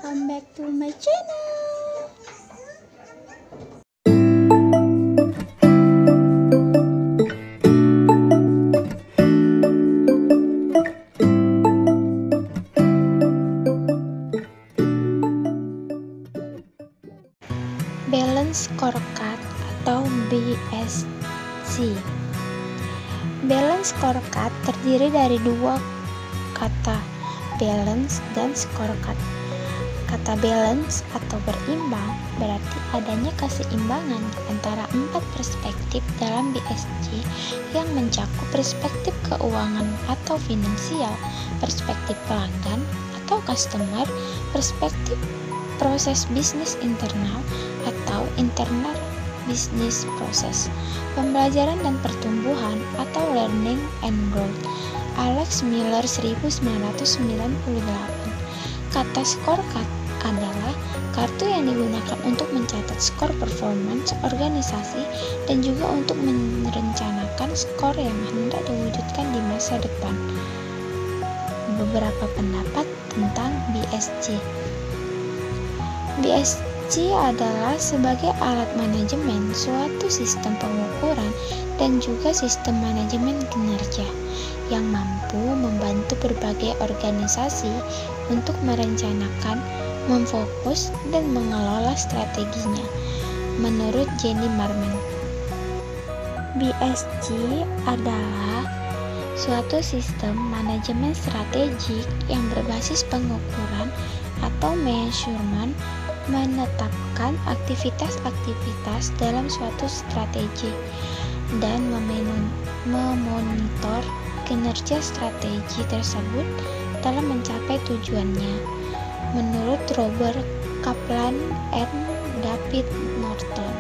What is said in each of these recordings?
welcome back to my channel. Balance Scorecard atau BSC. Balance Scorecard terdiri dari dua kata, balance dan scorecard. Kata balance atau berimbang berarti adanya keseimbangan di antara 4 perspektif dalam BSC yang mencakup perspektif keuangan atau finansial, perspektif pelanggan atau customer, perspektif proses bisnis internal atau internal business process, pembelajaran dan pertumbuhan atau learning and growth. Alex Miller 1998. Kata scorecard adalah kartu yang digunakan untuk mencatat skor performance organisasi dan juga untuk merencanakan skor yang hendak diwujudkan di masa depan. Beberapa pendapat tentang BSC. BSC adalah sebagai alat manajemen suatu sistem pengukuran dan juga sistem manajemen kinerja yang mampu membantu berbagai organisasi untuk merencanakan, memfokus, dan mengelola strateginya. Menurut Jenny Marman, BSC adalah suatu sistem manajemen strategik yang berbasis pengukuran atau measurement, menetapkan aktivitas-aktivitas dalam suatu strategi dan memonitor kinerja strategi tersebut dalam mencapai tujuannya. Menurut Robert Kaplan and David Norton.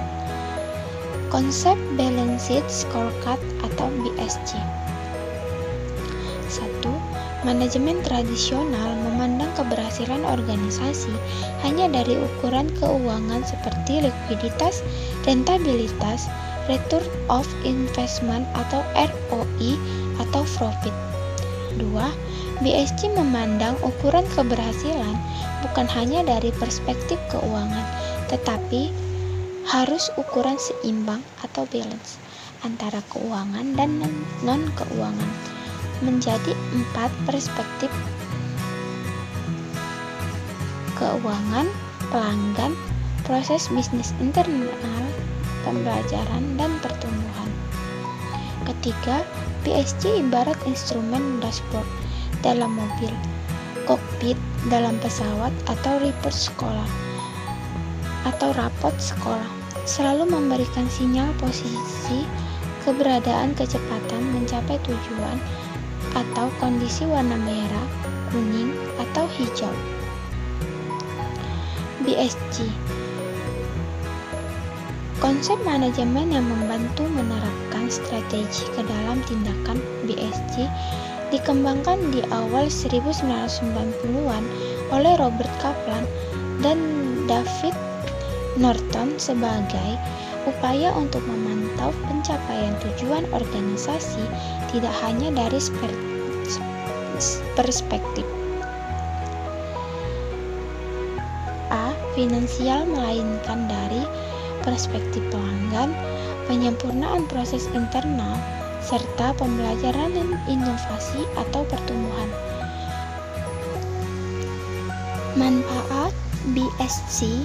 Konsep Balanced Scorecard atau BSC. 1. Manajemen tradisional memandang keberhasilan organisasi hanya dari ukuran keuangan seperti likuiditas, rentabilitas, return of investment atau ROI atau profit. 2. BSC memandang ukuran keberhasilan bukan hanya dari perspektif keuangan, tetapi harus ukuran seimbang atau balance antara keuangan dan non-keuangan. Menjadi 4 perspektif: keuangan, pelanggan, proses bisnis internal, pembelajaran, dan pertumbuhan. Ketiga, BSC ibarat instrumen dashboard dalam mobil, kokpit dalam pesawat, atau rapot sekolah, selalu memberikan sinyal posisi, keberadaan, kecepatan, mencapai tujuan, atau kondisi warna merah, kuning, atau hijau. BSC, konsep manajemen yang membantu menerapkan strategi ke dalam tindakan. BSC dikembangkan di awal 1990-an oleh Robert Kaplan dan David Norton sebagai upaya untuk memantau pencapaian tujuan organisasi tidak hanya dari perspektif A. finansial melainkan dari perspektif pelanggan, penyempurnaan proses internal, serta pembelajaran dan inovasi atau pertumbuhan. Manfaat BSC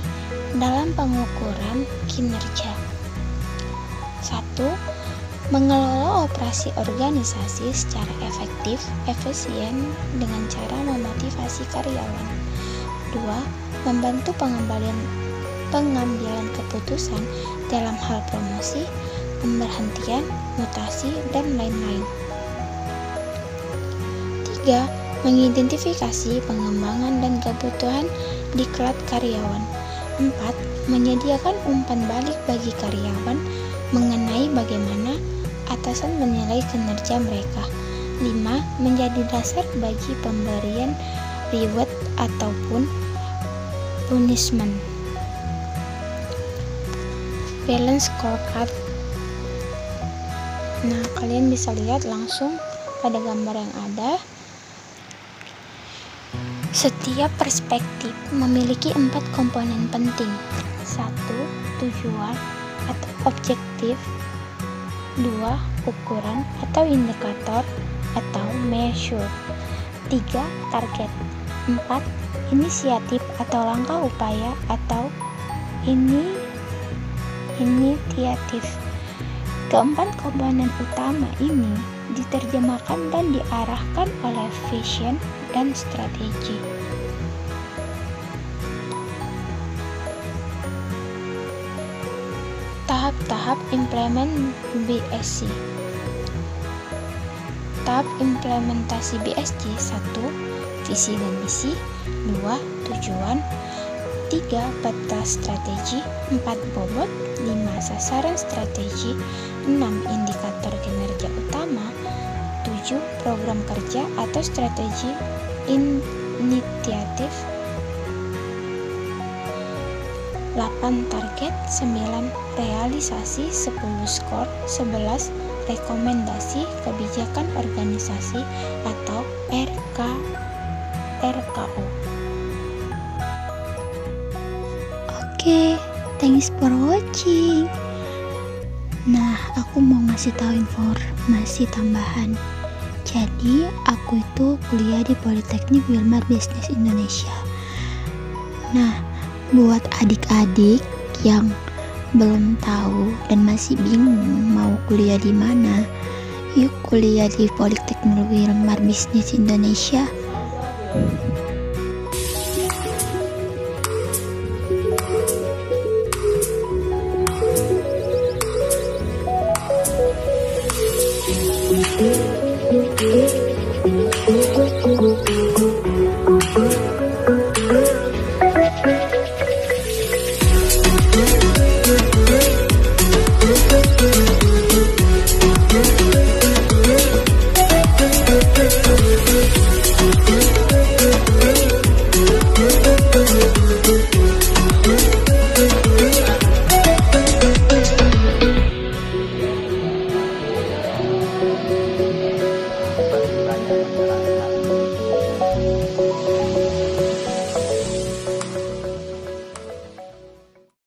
dalam pengukuran kinerja. 1. Mengelola operasi organisasi secara efektif, efisien dengan cara memotivasi karyawan. 2. Membantu pengambilan keputusan dalam hal promosi, pemberhentian, mutasi, dan lain-lain. 3. Mengidentifikasi pengembangan dan kebutuhan diklat karyawan. 4. Menyediakan umpan balik bagi karyawan mengenai bagaimana atasan menilai kinerja mereka. 5. Menjadi dasar bagi pemberian reward ataupun punishment. Balance Scorecard. Nah, kalian bisa lihat langsung pada gambar yang ada. Setiap perspektif memiliki 4 komponen penting. 1. Tujuan atau objektif. 2. Ukuran atau indikator atau measure. 3. Target. 4. Inisiatif atau langkah upaya atau inisiatif. Keempat komponen utama ini diterjemahkan dan diarahkan oleh vision dan strategi. Tahap-tahap implement BSC. Tahap implementasi BSC: 1. Visi dan misi. 2. Tujuan. 3. Peta strategi. 4. Bobot. 5. Sasaran strategi. 6. Indikator kinerja utama. 7. Program kerja atau strategi inisiatif. 8. Target. 9. Realisasi. 10. Skor. 11. Rekomendasi kebijakan organisasi atau RKO. Oke, thanks for watching. Nah, aku mau ngasih tahu informasi tambahan. Jadi, aku itu kuliah di Politeknik Wilmar Bisnis Indonesia. Nah, buat adik-adik yang belum tahu dan masih bingung mau kuliah di mana, yuk kuliah di Politeknik Wilmar Bisnis Indonesia.